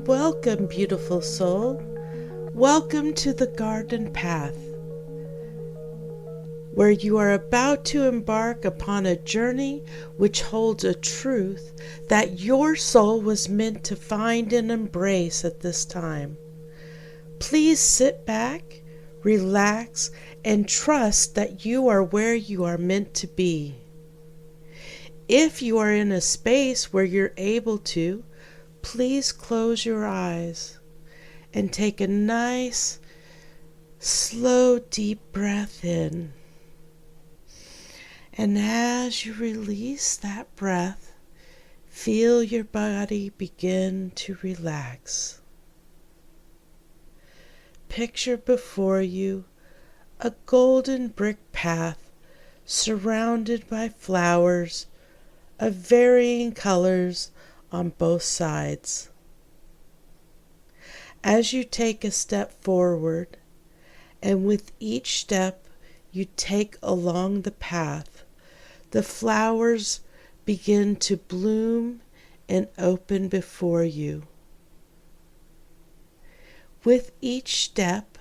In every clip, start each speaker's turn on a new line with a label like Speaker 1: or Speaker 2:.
Speaker 1: Welcome, beautiful soul. Welcome to the garden path, where you are about to embark upon a journey which holds a truth that your soul was meant to find and embrace at this time. Please sit back, relax, and trust that you are where you are meant to be. If you are in a space where you're able to, please close your eyes and take a nice, slow, deep breath in. And as you release that breath, feel your body begin to relax. Picture before you a golden brick path surrounded by flowers of varying colors on both sides. As you take a step forward, and with each step you take along the path, the flowers begin to bloom and open before you. With each step,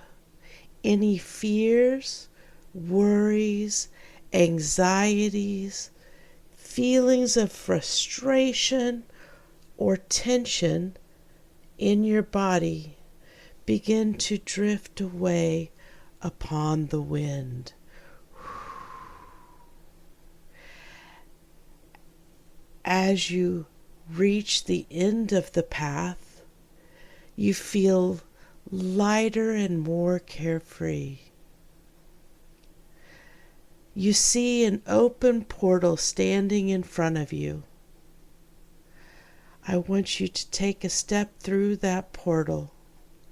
Speaker 1: any fears, worries, anxieties, feelings of frustration or tension in your body begin to drift away upon the wind. As you reach the end of the path, you feel lighter and more carefree. You see an open portal standing in front of you. I want you to take a step through that portal.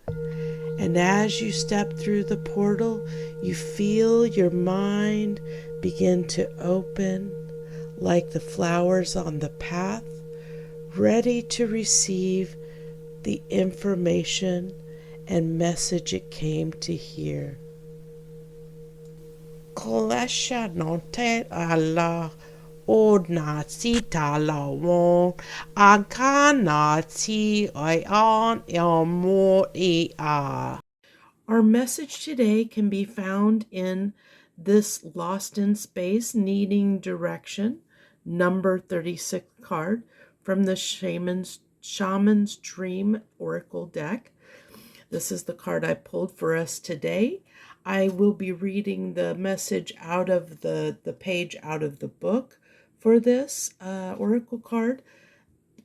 Speaker 1: And as you step through the portal, you feel your mind begin to open like the flowers on the path, ready to receive the information and message it came to hear. Kolesha note Allah odna sita lawon akana ti on elmoia. Our message today can be found in this Lost in Space Needing Direction number 36 card from the Shaman's Dream Oracle deck. This is the card I pulled for us today. I will be reading the message out of the page out of the book for this Oracle card.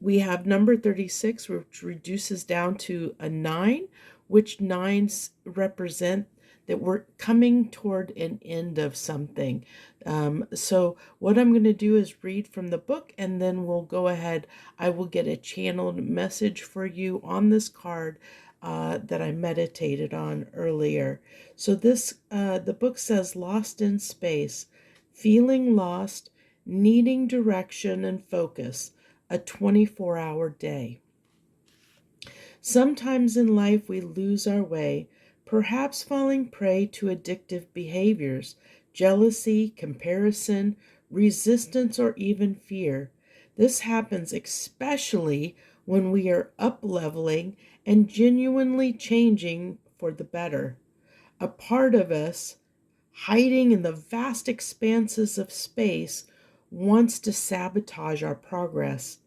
Speaker 1: We have number 36, which reduces down to a 9, which 9s represent that we're coming toward an end of something. So what I'm going to do is read from the book, and then we'll go ahead. I will get a channeled message for you on this card that I meditated on earlier. So this, the book says, Lost in Space, Feeling Lost, Needing Direction and Focus, a 24-hour day. Sometimes in life we lose our way, perhaps falling prey to addictive behaviors, jealousy, comparison, resistance, or even fear. This happens especially when we are up-leveling and genuinely changing for the better. A part of us, hiding in the vast expanses of space, wants to sabotage our progress.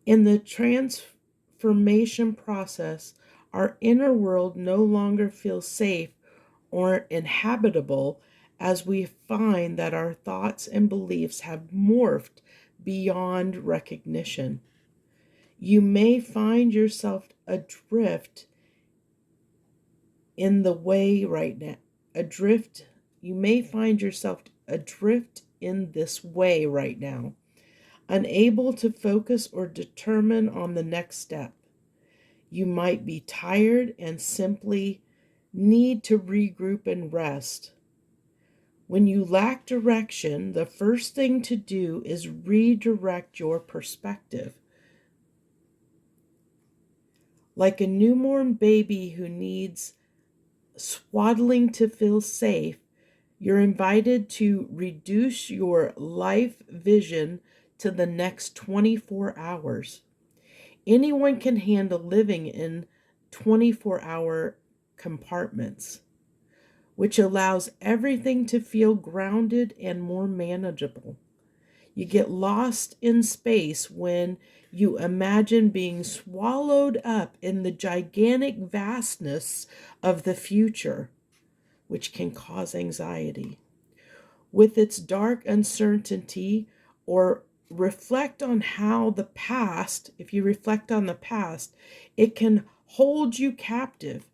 Speaker 1: In the transformation process, our inner world no longer feels safe or inhabitable as we find that our thoughts and beliefs have morphed beyond recognition. You may find yourself adrift in the way right now. You may find yourself adrift in this way right now, unable to focus or determine on the next step. You might be tired and simply need to regroup and rest. When you lack direction, the first thing to do is redirect your perspective. Like a newborn baby who needs swaddling to feel safe, you're invited to reduce your life vision to the next 24 hours. Anyone can handle living in 24-hour compartments, which allows everything to feel grounded and more manageable. You get lost in space when you imagine being swallowed up in the gigantic vastness of the future, which can cause anxiety. With its dark uncertainty, or reflect on how the past, if you reflect on the past, it can hold you captive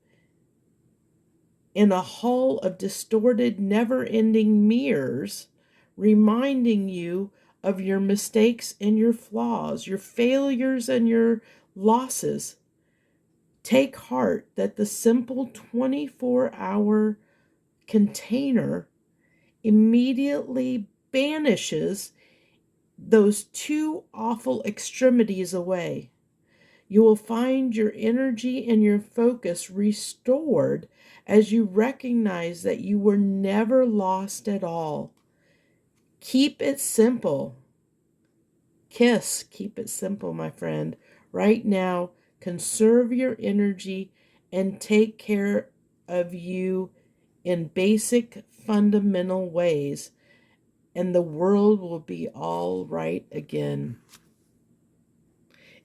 Speaker 1: in a hull of distorted, never ending mirrors, reminding you of your mistakes and your flaws, your failures and your losses. Take heart that the simple 24-hour container immediately banishes those two awful extremities away. You will find your energy and your focus restored as you recognize that you were never lost at all. Keep it simple. Keep it simple, my friend. Right now, conserve your energy and take care of you in basic, fundamental ways, and the world will be all right again.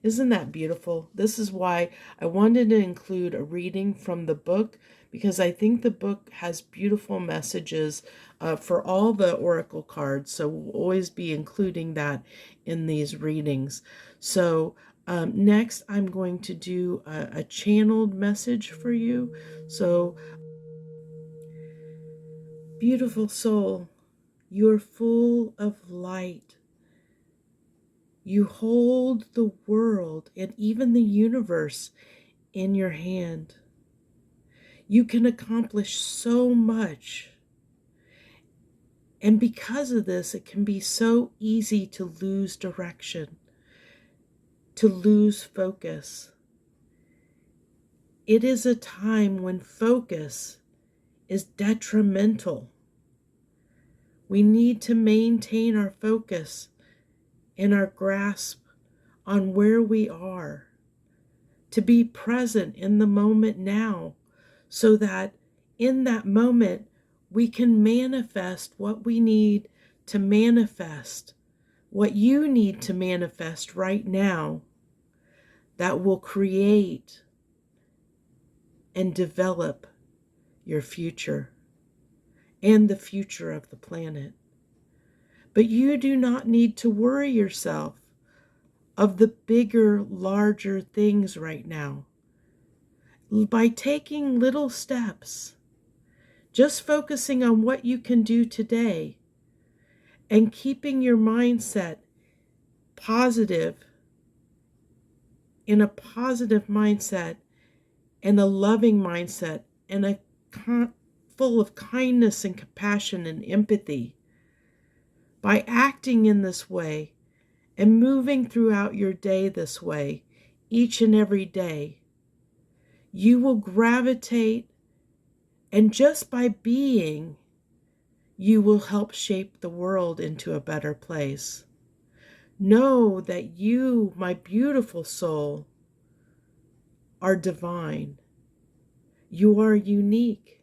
Speaker 1: Isn't that beautiful? This is why I wanted to include a reading from the book, because I think the book has beautiful messages for all the oracle cards. So we'll always be including that in these readings. So next, I'm going to do a channeled message for you. So, beautiful soul, you're full of light. You hold the world and even the universe in your hand. You can accomplish so much. And because of this, it can be so easy to lose direction, to lose focus. It is a time when focus is detrimental. We need to maintain our focus and our grasp on where we are, to be present in the moment now, so that in that moment we can manifest what we need to manifest, what you need to manifest right now, that will create and develop your future and the future of the planet. But you do not need to worry yourself of the bigger, larger things right now. By taking little steps, just focusing on what you can do today and keeping your mindset positive, in a positive mindset and a loving mindset and full of kindness and compassion and empathy. By acting in this way and moving throughout your day this way, each and every day, you will gravitate, and just by being, you will help shape the world into a better place. Know that you, my beautiful soul, are divine. You are unique.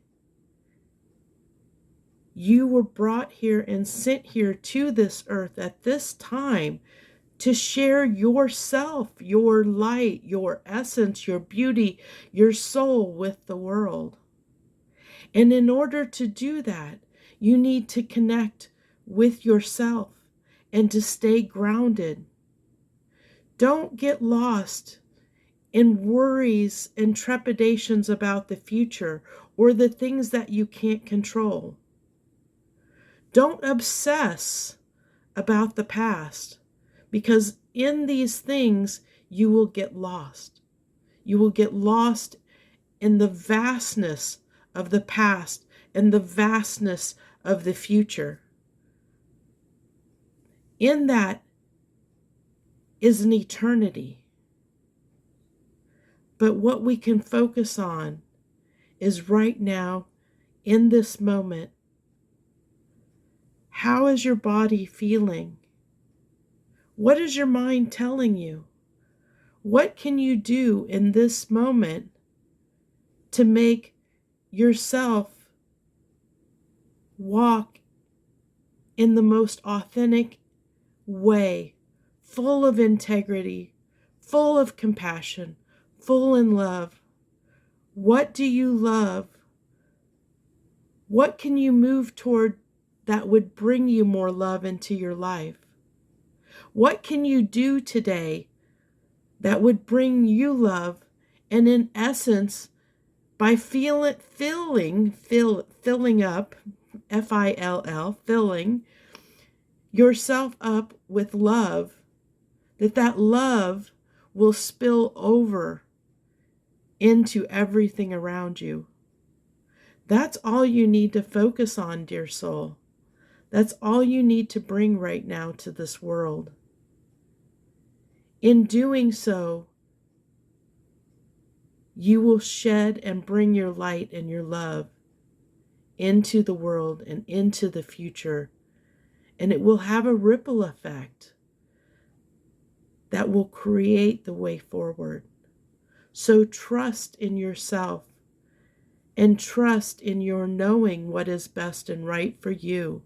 Speaker 1: You were brought here and sent here to this earth at this time to share yourself, your light, your essence, your beauty, your soul with the world. And in order to do that, you need to connect with yourself and to stay grounded. Don't get lost in worries and trepidations about the future or the things that you can't control. Don't obsess about the past, because in these things you will get lost. You will get lost in the vastness of the past and the vastness of the future. In that is an eternity. But what we can focus on is right now, in this moment. How is your body feeling? What is your mind telling you? What can you do in this moment to make yourself walk in the most authentic way, full of integrity, full of compassion, full in love? What do you love? What can you move toward that would bring you more love into your life? What can you do today that would bring you love? And in essence, by filling up, Fill, filling yourself up with love, that love will spill over into everything around you. That's all you need to focus on, dear soul. That's all you need to bring right now to this world. In doing so, you will shed and bring your light and your love into the world and into the future. And it will have a ripple effect that will create the way forward. So trust in yourself and trust in your knowing what is best and right for you.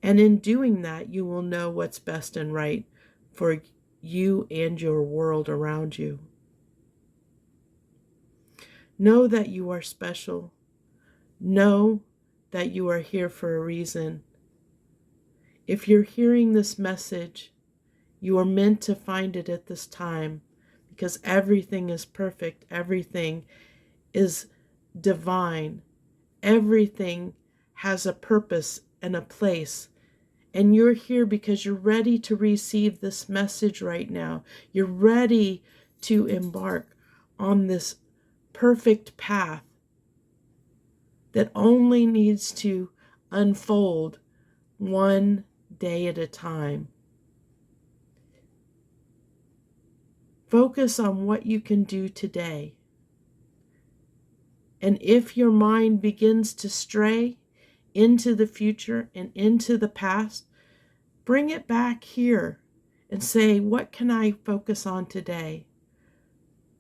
Speaker 1: And in doing that, you will know what's best and right for you and your world around you. Know that you are special. Know that you are here for a reason. If you're hearing this message, you are meant to find it at this time, because everything is perfect. Everything is divine. Everything has a purpose and a place. And you're here because you're ready to receive this message right now. You're ready to embark on this perfect path that only needs to unfold one day at a time. Focus on what you can do today. And if your mind begins to stray into the future and into the past, bring it back here and say, what can I focus on today?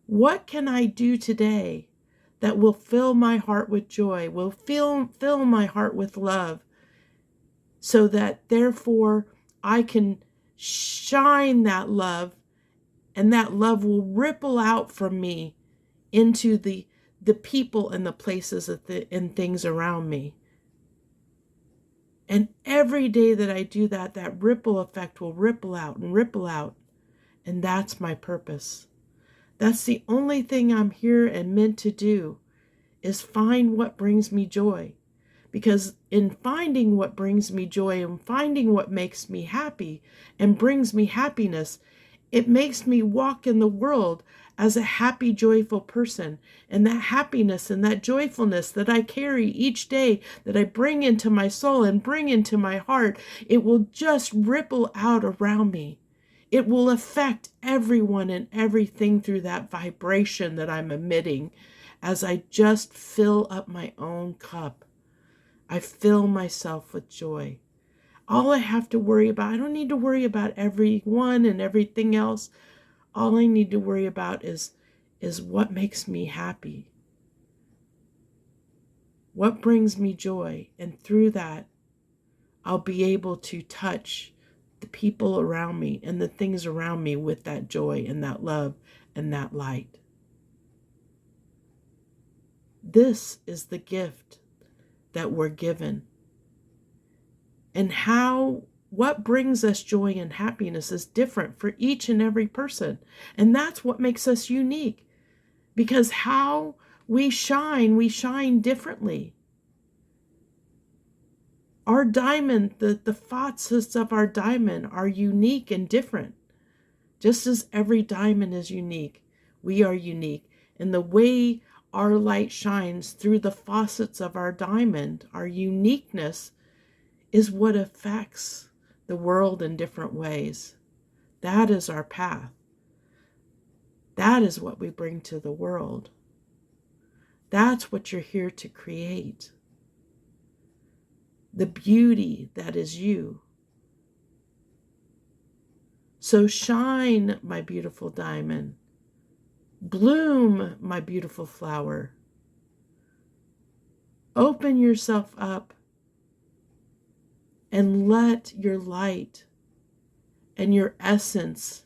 Speaker 1: What can I do today that will fill my heart with joy, will fill my heart with love, so that therefore I can shine that love, and that love will ripple out from me into the people and the places and things around me. And every day that I do that, that ripple effect will ripple out and ripple out. And that's my purpose. That's the only thing I'm here and meant to do, is find what brings me joy. Because in finding what brings me joy and finding what makes me happy and brings me happiness, it makes me walk in the world as a happy, joyful person. And that happiness and that joyfulness that I carry each day, that I bring into my soul and bring into my heart, it will just ripple out around me. It will affect everyone and everything through that vibration that I'm emitting as I just fill up my own cup. I fill myself with joy. All I have to worry about, I don't need to worry about everyone and everything else. All I need to worry about is what makes me happy. What brings me joy. And through that, I'll be able to touch the people around me and the things around me with that joy and that love and that light. This is the gift that we're given. And what brings us joy and happiness is different for each and every person. And that's what makes us unique. Because how we shine differently. Our diamond, the facets of our diamond are unique and different. Just as every diamond is unique, we are unique. And the way our light shines through the facets of our diamond, our uniqueness, is what affects the world in different ways. That is our path. That is what we bring to the world. That's what you're here to create. The beauty that is you. So shine, my beautiful diamond. Bloom, my beautiful flower. Open yourself up and let your light and your essence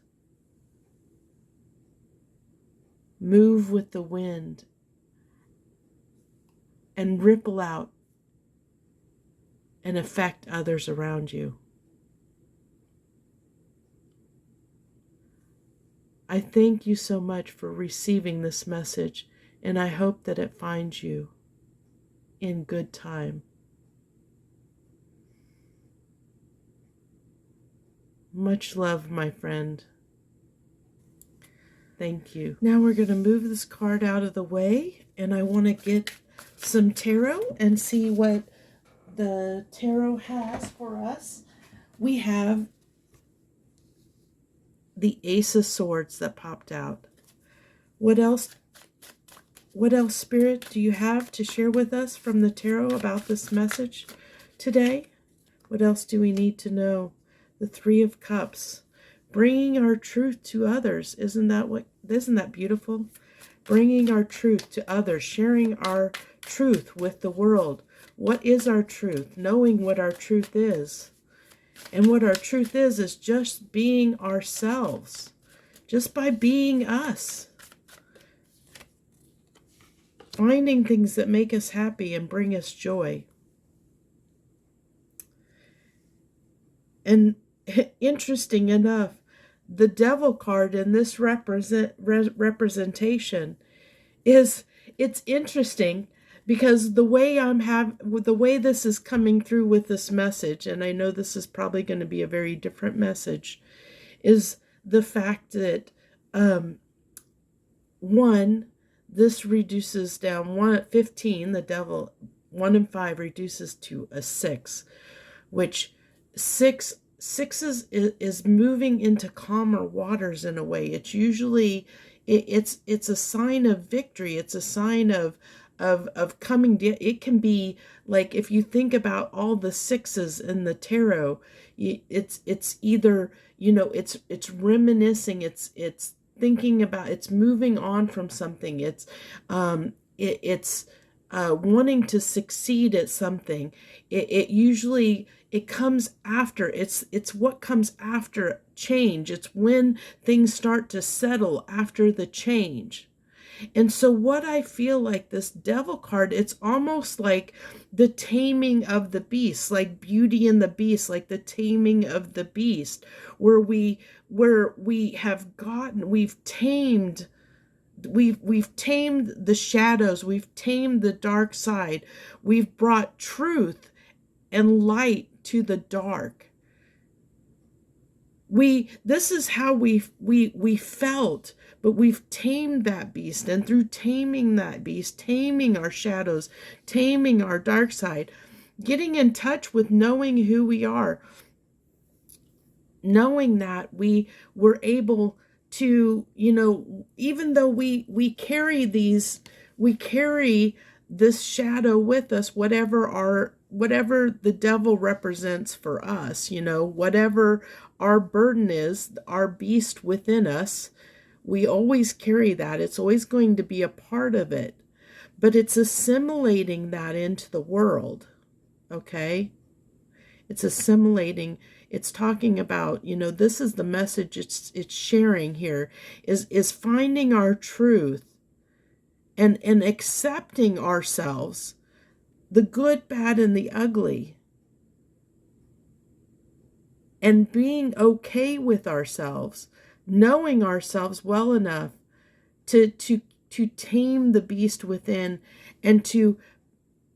Speaker 1: move with the wind and ripple out and affect others around you. I thank you so much for receiving this message, and I hope that it finds you in good time. Much love, my friend. Thank you. Now we're going to move this card out of the way, and I want to get some tarot and see what the tarot has for us. We have the Ace of Swords that popped out. What else, Spirit, do you have to share with us from the tarot about this message today? What else do we need to know? The Three of Cups. Bringing our truth to others. Isn't that beautiful? Bringing our truth to others, sharing our truth with the world. What is our truth? Knowing what our truth is. And what our truth is just being ourselves. Just by being us. Finding things that make us happy and bring us joy. And interesting enough, the Devil card in this representation it's interesting because the way this is coming through with this message, and I know this is probably going to be a very different message, is the fact that this reduces down 15, the Devil, 1 and 5 reduces to a 6, which sixes is moving into calmer waters in a way. It's usually it's a sign of victory. It's a sign of coming down. It can be like, if you think about all the sixes in the tarot, it's either, it's reminiscing, it's thinking about, it's moving on from something, it's wanting to succeed at something. It usually comes after. It's what comes after change. It's when things start to settle after the change. And so what I feel like this Devil card, it's almost like the taming of the beast, like Beauty and the Beast, like the taming of the beast, where we've tamed the shadows, we've tamed the dark side, we've brought truth and light to the dark. This is how we felt, but we've tamed that beast, and through taming that beast, taming our shadows, taming our dark side, getting in touch with knowing who we are, knowing that we were able to, even though we carry this shadow with us, whatever the devil represents for us, whatever our burden is, our beast within us, we always carry that. It's always going to be a part of it, but it's assimilating that into the world. Okay? It's assimilating. It's talking about, this is the message it's sharing here, is finding our truth and accepting ourselves, the good, bad, and the ugly, and being okay with ourselves, knowing ourselves well enough to tame the beast within, and to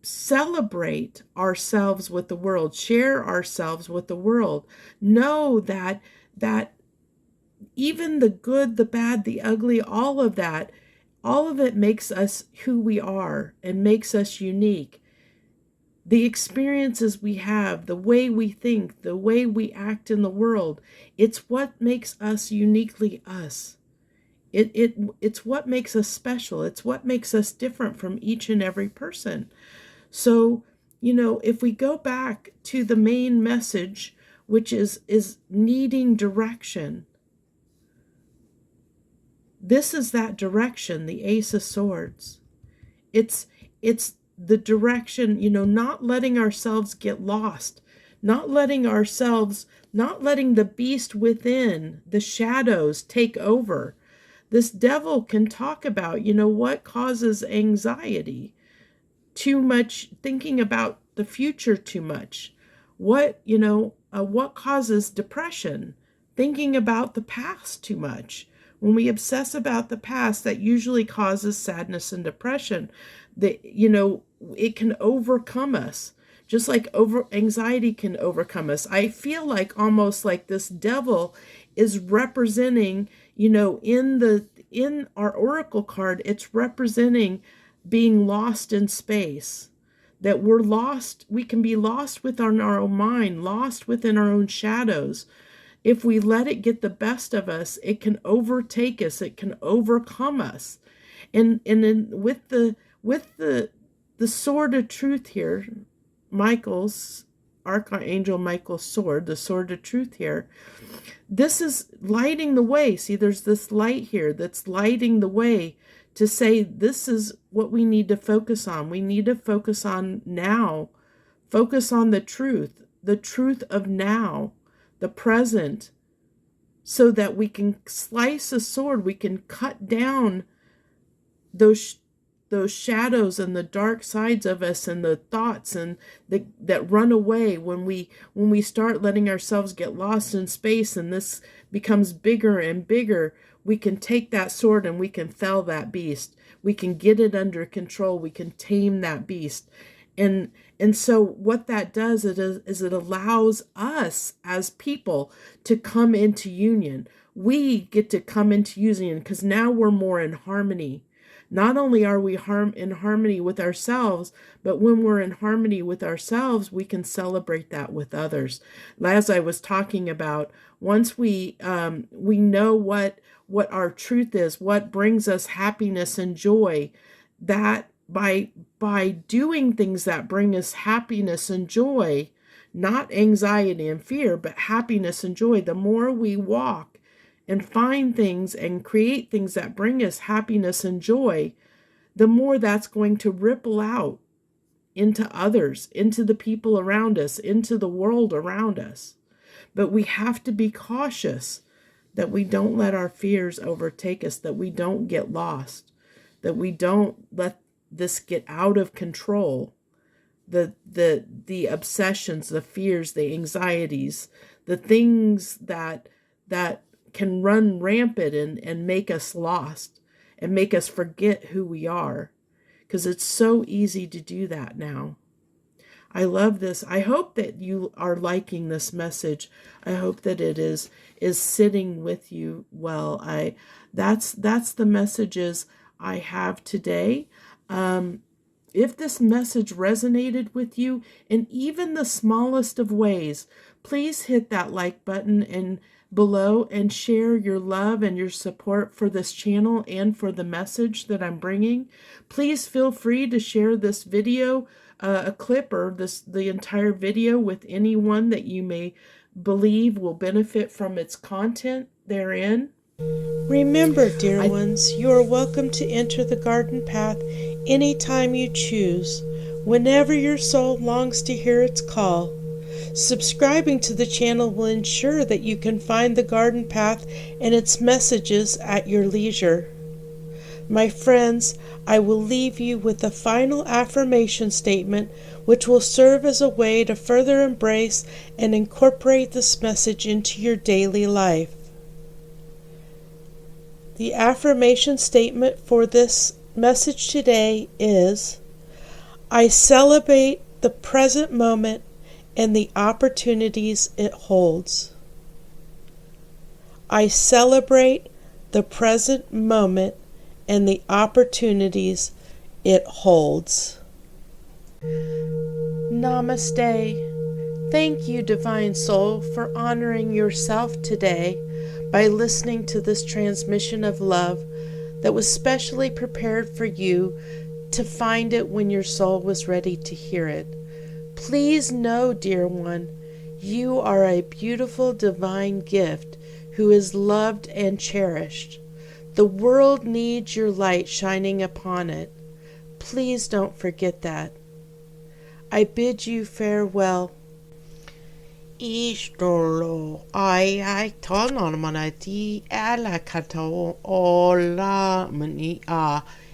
Speaker 1: celebrate ourselves with the world, share ourselves with the world, know that even the good, the bad, the ugly, all of it makes us who we are and makes us unique. The experiences we have, the way we think, the way we act in the world, it's what makes us uniquely us. It's what makes us special. It's what makes us different from each and every person. So, if we go back to the main message, which is needing direction, This is that direction, the Ace of Swords. It's the direction, not letting ourselves get lost, not letting the beast within, the shadows take over. This devil can talk about, what causes anxiety. Too much thinking about the future too much. What causes depression? Thinking about the past too much. When we obsess about the past, that usually causes sadness and depression. It can overcome us, just like anxiety can overcome us. I feel like almost like this devil is representing, in our oracle card, it's representing being lost in space. That we're lost, we can be lost within our own mind, lost within our own shadows. If we let it get the best of us, it can overtake us, it can overcome us. And then with the sword of truth here, Archangel Michael's sword, the sword of truth here, this is lighting the way. See, there's this light here that's lighting the way to say this is what we need to focus on. We need to focus on now. Focus on the truth of now, the present, so that we can slice a sword, we can cut down those shadows and the dark sides of us and the thoughts and that run away when we start letting ourselves get lost in space, and this becomes bigger and bigger. We can take that sword and we can fell that beast. We can get it under control. We can tame that beast. And so what that does is it allows us as people to come into union. We get to come into union because now we're more in harmony. Not only are we in harmony with ourselves, but when we're in harmony with ourselves, we can celebrate that with others. As I was talking about, once we know what our truth is, what brings us happiness and joy, that by doing things that bring us happiness and joy, not anxiety and fear, but happiness and joy, the more we walk and find things and create things that bring us happiness and joy, the more that's going to ripple out into others, into the people around us, into the world around us. But we have to be cautious that we don't let our fears overtake us, that we don't get lost, that we don't let this get out of control. The obsessions, the fears, the anxieties, the things that can run rampant and make us lost and make us forget who we are, because it's so easy to do that now. I love this. I hope that you are liking this message. I hope that it is sitting with you well. That's the messages I have today. If this message resonated with you in even the smallest of ways, please hit that like button and below and share your love and your support for this channel and for the message that I'm bringing. Please feel free to share this video, a clip or the entire video with anyone that you may believe will benefit from its content therein. Remember, dear ones, you are welcome to enter the garden path anytime you choose, whenever your soul longs to hear its call. Subscribing to the channel will ensure that you can find the garden path and its messages at your leisure. My friends, I will leave you with a final affirmation statement which will serve as a way to further embrace and incorporate this message into your daily life. The affirmation statement for this message today is, I celebrate the present moment and the opportunities it holds. I celebrate the present moment and the opportunities it holds. Namaste. Thank you, Divine Soul, for honoring yourself today by listening to this transmission of love that was specially prepared for you to find it when your soul was ready to hear it. Please know, dear one, you are a beautiful divine gift who is loved and cherished. The world needs your light shining upon it. Please don't forget that. I bid you farewell. Istolo ai tonon manati ala kato ola mani a